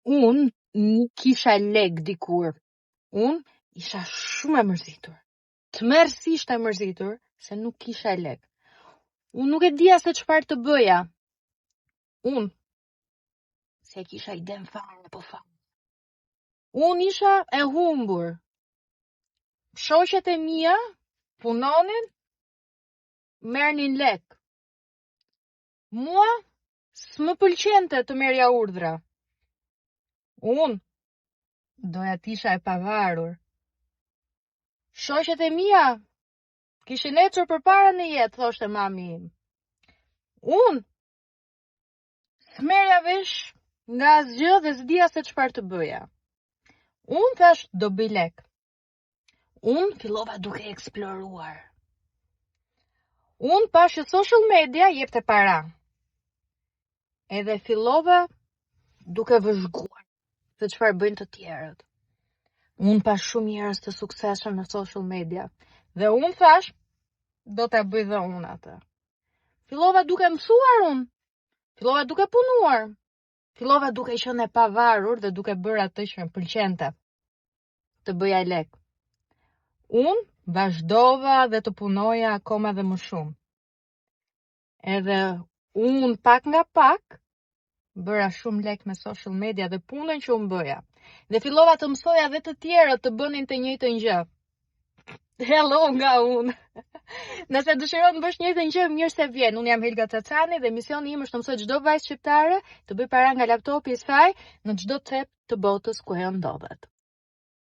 Unë nuk kisha lek dikur. Unë isha shumë e mërzitur. Tmerrsisht e mërzitur se nuk kisha lek. Unë nuk e dija se çfarë të bëja. Unë se kisha iden fare po fare. Unë isha e humbur. Shoqet e mia punonin, merrnin lek. Mua s'më pëlqente të merrja urdhra. Unë doja t'isha e pavarur. Shoqet e mia kishin ecur përpara në jetë, thoshte mami im. Unë s'merja vesh nga asgjë dhe s'dija se çfarë të bëja. Unë thash do bëj lek. Unë fillova duke eksploruar. Unë pash që social media jepte para. Edhe fillova duke vëzhguar se çfarë bëjnë të tjerët. Unë pash shumë njerëz të suksesshëm në social media. Dhe unë thash, do ta bëj dhe unë atë. Fillova duke mësuar unë. Fillova duke punuar. Fillova duke qenë e pavarur dhe duke bërë atë që më pëlqente. Të bëja lek. Unë vazhdova dhe të punoja akoma dhe më shumë. Edhe unë pak nga pak bëra shumë lek me social media dhe punën që unë bëja. Dhe fillova të mësoja dhe të tjerët të bënin të njëjtën gjë. Hello nga unë. Nëse dëshiron të bësh njëjtën gjë, mirë se vjen. Unë jam Helga Cacani dhe misioni im është të mësoj çdo vajzë shqiptare të bëj para nga laptopi i saj në çdo cep të botës ku ajo ndodhet.